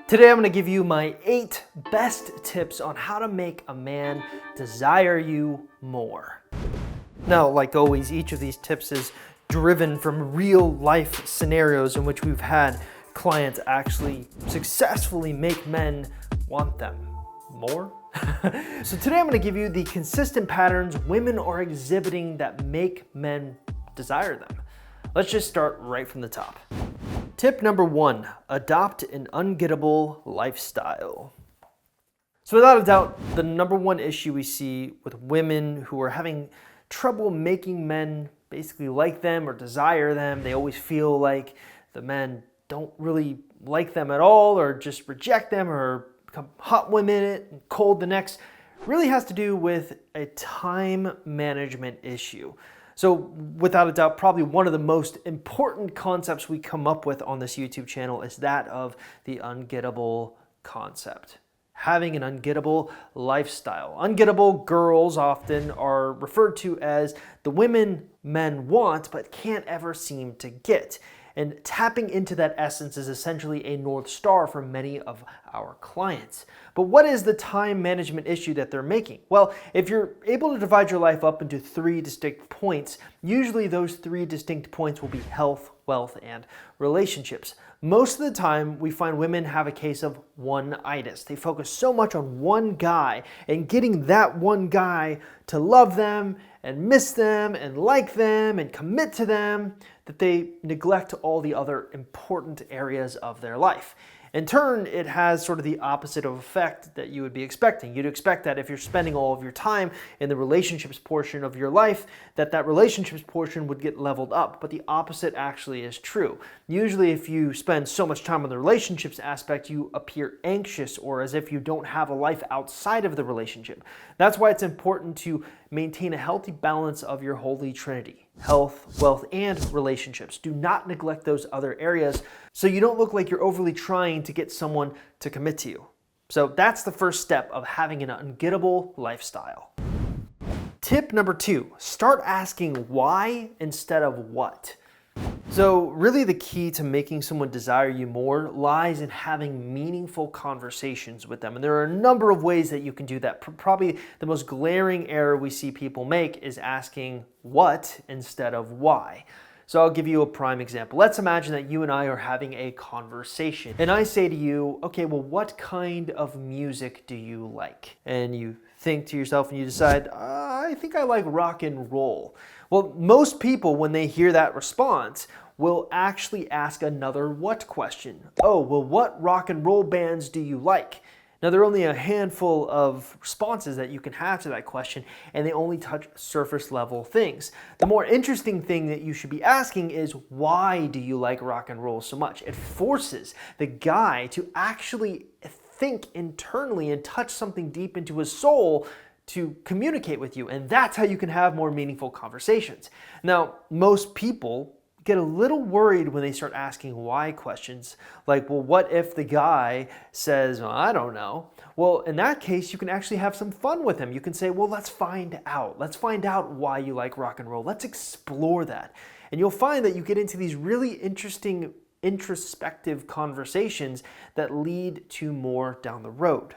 Today I'm going to give you my 8 best tips on how to make a man desire you more. Now, like always, each of these tips is driven from real life scenarios in which we've had clients actually successfully make men want them more. So today I'm going to give you the consistent patterns women are exhibiting that make men desire them. Let's just start right from the top. Tip number 1, adopt an ungettable lifestyle. So without a doubt, the number one issue we see with women who are having trouble making men basically like them or desire them, they always feel like the men don't really like them at all or just reject them or become hot one minute and cold the next, really has to do with a time management issue. So without a doubt, probably one of the most important concepts we come up with on this YouTube channel is that of the ungettable concept. Having an ungettable lifestyle. Ungettable girls often are referred to as the women men want but can't ever seem to get. And tapping into that essence is essentially a North Star for many of our clients. But what is the time management issue that they're making? Well, if you're able to divide your life up into 3 distinct points, usually those 3 distinct points will be health, wealth, and relationships. Most of the time, we find women have a case of one-itis. They focus so much on one guy and getting that one guy to love them and miss them and like them and commit to them that they neglect all the other important areas of their life. In turn, it has sort of the opposite of effect that you would be expecting. You'd expect that if you're spending all of your time in the relationships portion of your life, that relationships portion would get leveled up, but the opposite actually is true. Usually if you spend so much time on the relationships aspect, you appear anxious or as if you don't have a life outside of the relationship. That's why it's important to maintain a healthy balance of your holy trinity: health, wealth, and relationships. Do not neglect those other areas so you don't look like you're overly trying to get someone to commit to you. So that's the first step of having an ungettable lifestyle. Tip number 2, start asking why instead of what. So really the key to making someone desire you more lies in having meaningful conversations with them. And there are a number of ways that you can do that. Probably the most glaring error we see people make is asking what instead of why. So I'll give you a prime example. Let's imagine that you and I are having a conversation and I say to you, okay, well, what kind of music do you like? And you think to yourself and you decide, I think I like rock and roll. Well, most people, when they hear that response, will actually ask another what question. Oh, well, what rock and roll bands do you like? Now, there are only a handful of responses that you can have to that question, and they only touch surface level things. The more interesting thing that you should be asking is, why do you like rock and roll so much? It forces the guy to actually think internally and touch something deep into his soul to communicate with you, and that's how you can have more meaningful conversations. Now, most people get a little worried when they start asking why questions, like, well, what if the guy says, well, I don't know? Well, in that case, you can actually have some fun with him. You can say, well, let's find out. Let's find out why you like rock and roll. Let's explore that. And you'll find that you get into these really interesting introspective conversations that lead to more down the road.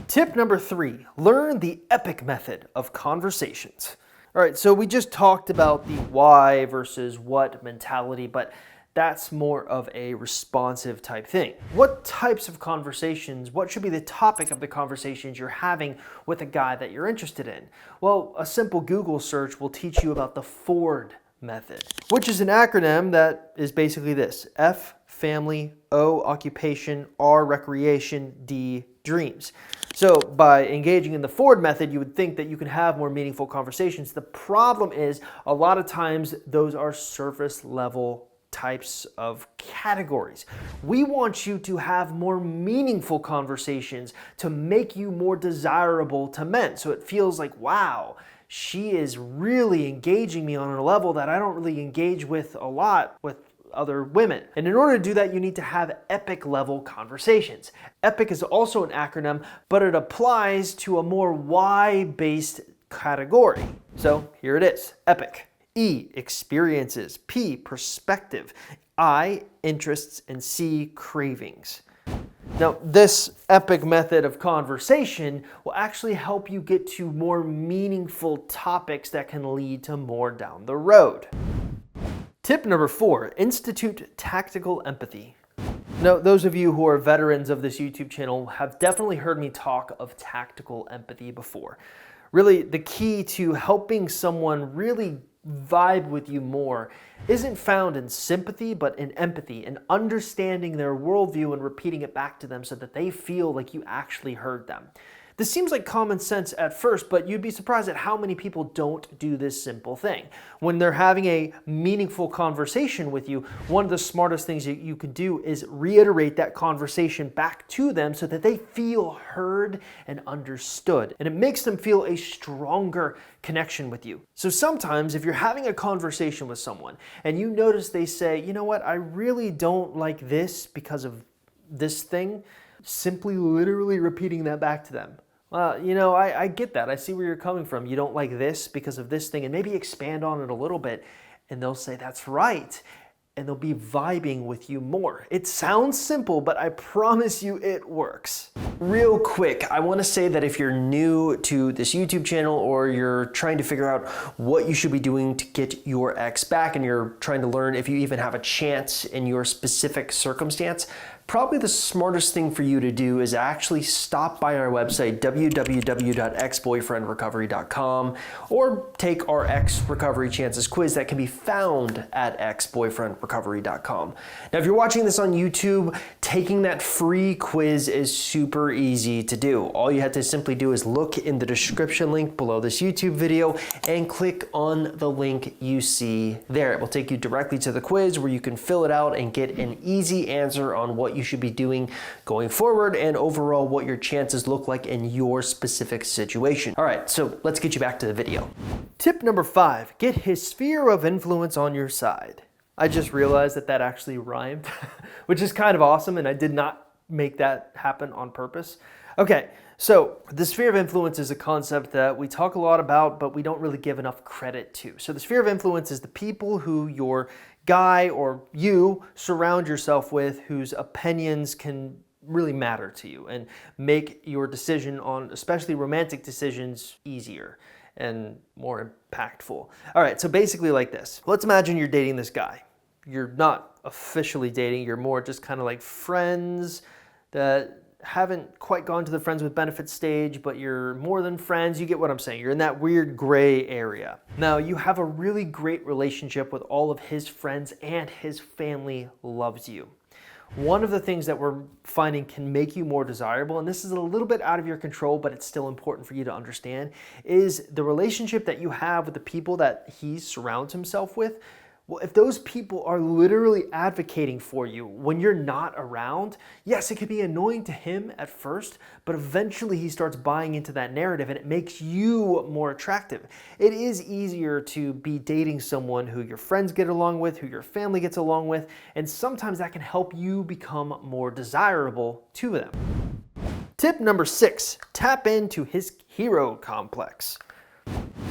Tip number 3, learn the EPIC method of conversations. All right, so we just talked about the why versus what mentality, but that's more of a responsive type thing. What types of conversations, what should be the topic of the conversations you're having with a guy that you're interested in? Well, a simple Google search will teach you about the Ford method, which is an acronym that is basically this: F, family; O, occupation; R, recreation; D, dreams. So by engaging in the Ford method, you would think that you can have more meaningful conversations. The problem is a lot of times those are surface level types of categories. We want you to have more meaningful conversations to make you more desirable to men. So it feels like, wow, she is really engaging me on a level that I don't really engage with a lot with other women. And in order to do that, you need to have EPIC level conversations. EPIC is also an acronym, but it applies to a more why-based category. So here it is, EPIC. E, experiences. P, perspective. I, interests. And C, cravings. Now, this epic method of conversation will actually help you get to more meaningful topics that can lead to more down the road. Tip number 4, institute tactical empathy. Now, those of you who are veterans of this YouTube channel have definitely heard me talk of tactical empathy before. Really, the key to helping someone really vibe with you more isn't found in sympathy, but in empathy and understanding their worldview and repeating it back to them so that they feel like you actually heard them. This seems like common sense at first, but you'd be surprised at how many people don't do this simple thing. When they're having a meaningful conversation with you, one of the smartest things that you can do is reiterate that conversation back to them so that they feel heard and understood. And it makes them feel a stronger connection with you. So sometimes if you're having a conversation with someone and you notice they say, you know what, I really don't like this because of this thing, simply literally repeating that back to them. Well, you know, I get that. I see where you're coming from. You don't like this because of this thing, and maybe expand on it a little bit, and they'll say, that's right, and they'll be vibing with you more. It sounds simple, but I promise you it works. Real quick, I want to say that if you're new to this YouTube channel or you're trying to figure out what you should be doing to get your ex back and you're trying to learn if you even have a chance in your specific circumstance, probably the smartest thing for you to do is actually stop by our website, www.exboyfriendrecovery.com, or take our Ex Recovery Chances quiz that can be found at exboyfriendrecovery.com. Now, if you're watching this on YouTube, taking that free quiz is super easy to do. All you have to simply do is look in the description link below this YouTube video and click on the link you see there. It will take you directly to the quiz where you can fill it out and get an easy answer on what you should be doing going forward and overall what your chances look like in your specific situation. All right, so let's get you back to the video. Tip number 5, get his sphere of influence on your side. I just realized that that actually rhymed, which is kind of awesome, and I did not make that happen on purpose. Okay, so the sphere of influence is a concept that we talk a lot about, but we don't really give enough credit to. So the sphere of influence is the people who your guy or you surround yourself with, whose opinions can really matter to you and make your decision on especially romantic decisions easier and more impactful. All right, so basically like this. Let's imagine you're dating this guy. You're not officially dating, you're more just kind of like friends that haven't quite gone to the friends with benefits stage, but you're more than friends. You get what I'm saying. You're in that weird gray area. Now, you have a really great relationship with all of his friends and his family loves you. One of the things that we're finding can make you more desirable, and this is a little bit out of your control, but it's still important for you to understand, is the relationship that you have with the people that he surrounds himself with. Well, if those people are literally advocating for you when you're not around, yes, it could be annoying to him at first, but eventually he starts buying into that narrative and it makes you more attractive. It is easier to be dating someone who your friends get along with, who your family gets along with, and sometimes that can help you become more desirable to them. Tip number 6, tap into his hero complex.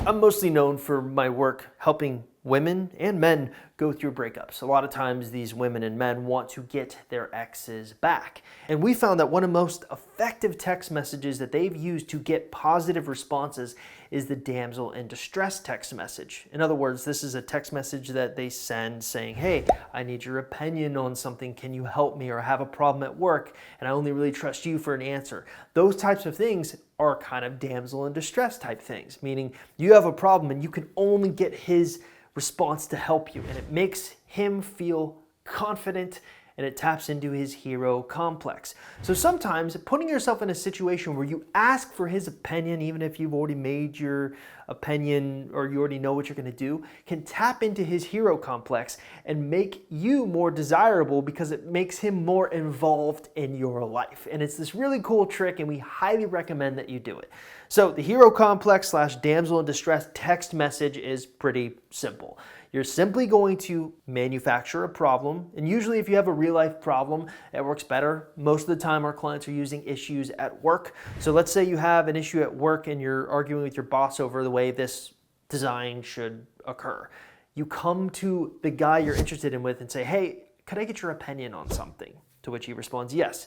I'm mostly known for my work helping women and men go through breakups. A lot of times these women and men want to get their exes back. And we found that one of the most effective text messages that they've used to get positive responses is the damsel in distress text message. In other words, this is a text message that they send saying, hey, I need your opinion on something. Can you help me? Or I have a problem at work and I only really trust you for an answer. Those types of things are kind of damsel in distress type things, meaning you have a problem and you can only get his response to help you, and it makes him feel confident and it taps into his hero complex. So sometimes putting yourself in a situation where you ask for his opinion, even if you've already made your opinion or you already know what you're going to do, can tap into his hero complex and make you more desirable because it makes him more involved in your life. And it's this really cool trick, and we highly recommend that you do it. So the hero complex / damsel in distress text message is pretty simple. You're simply going to manufacture a problem, and usually if you have a real life problem, it works better. Most of the time our clients are using issues at work. So let's say you have an issue at work and you're arguing with your boss over the way this design should occur. You come to the guy you're interested in with and say, hey, could I get your opinion on something? To which he responds, yes.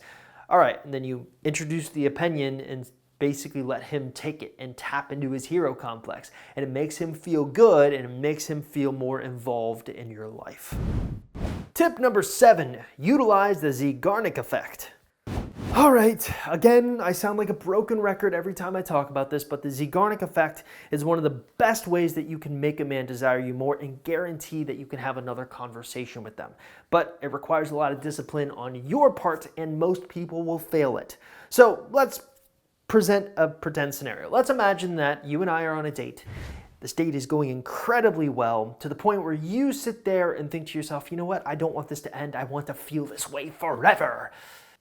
All right, and then you introduce the opinion and basically let him take it and tap into his hero complex. And it makes him feel good and it makes him feel more involved in your life. Tip number 7, utilize the Zgarnic Effect. All right, again, I sound like a broken record every time I talk about this, but the Zeigarnik Effect is one of the best ways that you can make a man desire you more and guarantee that you can have another conversation with them. But it requires a lot of discipline on your part, and most people will fail it. So let's present a pretend scenario. Let's imagine that you and I are on a date. This date is going incredibly well to the point where you sit there and think to yourself, you know what, I don't want this to end. I want to feel this way forever.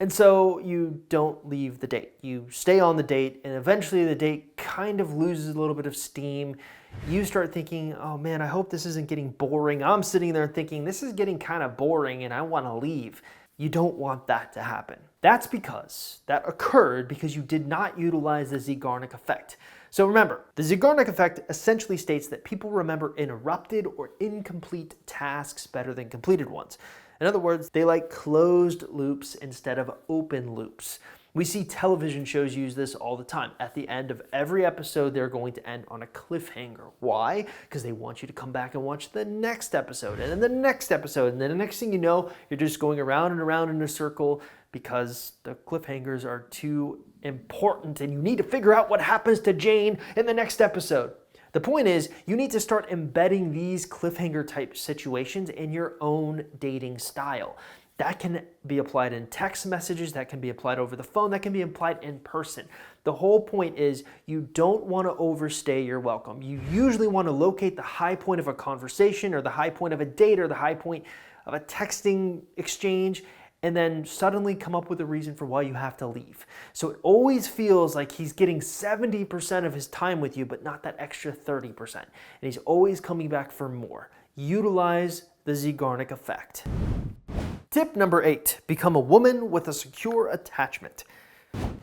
And so you don't leave the date. You stay on the date, and eventually the date kind of loses a little bit of steam. You start thinking, oh man, I hope this isn't getting boring. I'm sitting there thinking, this is getting kind of boring and I want to leave. You don't want that to happen. That's because that occurred because you did not utilize the Zeigarnik Effect. So remember, the Zeigarnik Effect essentially states that people remember interrupted or incomplete tasks better than completed ones. In other words, they like closed loops instead of open loops. We see television shows use this all the time. At the end of every episode, they're going to end on a cliffhanger. Why? Because they want you to come back and watch the next episode, and then the next episode, and then the next thing you know, you're just going around and around in a circle because the cliffhangers are too important and you need to figure out what happens to Jane in the next episode. The point is, you need to start embedding these cliffhanger type situations in your own dating style. That can be applied in text messages, that can be applied over the phone, that can be applied in person. The whole point is you don't want to overstay your welcome. You usually want to locate the high point of a conversation or the high point of a date or the high point of a texting exchange, and then suddenly come up with a reason for why you have to leave. So it always feels like he's getting 70% of his time with you, but not that extra 30%. And he's always coming back for more. Utilize the Zeigarnik Effect. Tip number 8, become a woman with a secure attachment.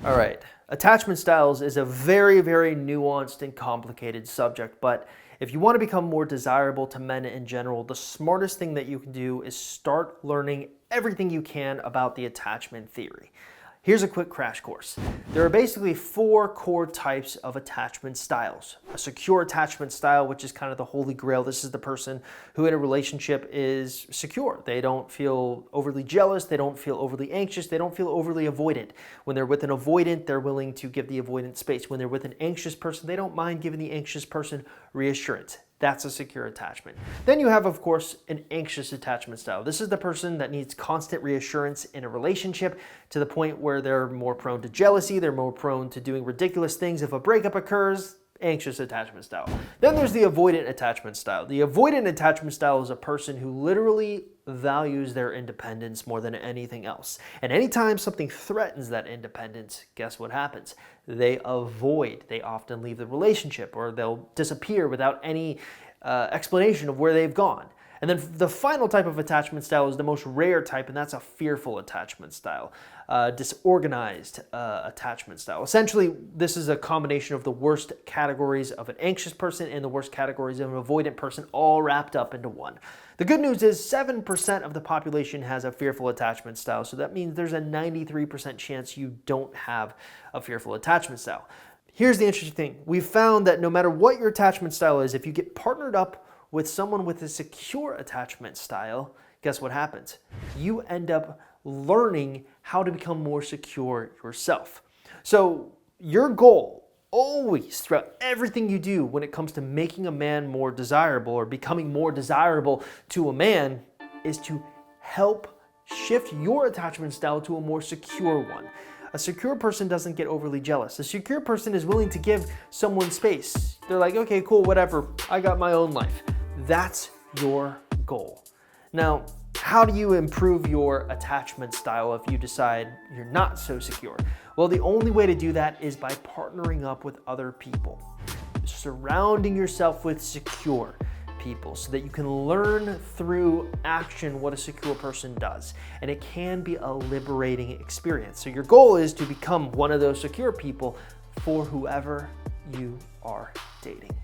All right, attachment styles is a very, very nuanced and complicated subject, but if you want to become more desirable to men in general, the smartest thing that you can do is start learning everything you can about the attachment theory. Here's a quick crash course. There are basically 4 core types of attachment styles. A secure attachment style, which is kind of the holy grail. This is the person who in a relationship is secure. They don't feel overly jealous. They don't feel overly anxious. They don't feel overly avoidant. When they're with an avoidant, they're willing to give the avoidant space. When they're with an anxious person, they don't mind giving the anxious person reassurance. That's a secure attachment. Then you have, of course, an anxious attachment style. This is the person that needs constant reassurance in a relationship to the point where they're more prone to jealousy, they're more prone to doing ridiculous things. If a breakup occurs, anxious attachment style. Then there's the avoidant attachment style. The avoidant attachment style is a person who literally values their independence more than anything else. And anytime something threatens that independence, guess what happens? They avoid. They often leave the relationship or they'll disappear without any explanation of where they've gone. And then the final type of attachment style is the most rare type, and that's a fearful attachment style, disorganized attachment style. Essentially, this is a combination of the worst categories of an anxious person and the worst categories of an avoidant person all wrapped up into one. The good news is 7% of the population has a fearful attachment style, so that means there's a 93% chance you don't have a fearful attachment style. Here's the interesting thing. We've found that no matter what your attachment style is, if you get partnered up with someone with a secure attachment style, guess what happens? You end up learning how to become more secure yourself. So your goal always throughout everything you do when it comes to making a man more desirable or becoming more desirable to a man is to help shift your attachment style to a more secure one. A secure person doesn't get overly jealous. A secure person is willing to give someone space. They're like, okay, cool, whatever. I got my own life. That's your goal. Now, how do you improve your attachment style if you decide you're not so secure? Well, the only way to do that is by partnering up with other people. Surrounding yourself with secure people so that you can learn through action what a secure person does. And it can be a liberating experience. So your goal is to become one of those secure people for whoever you are dating.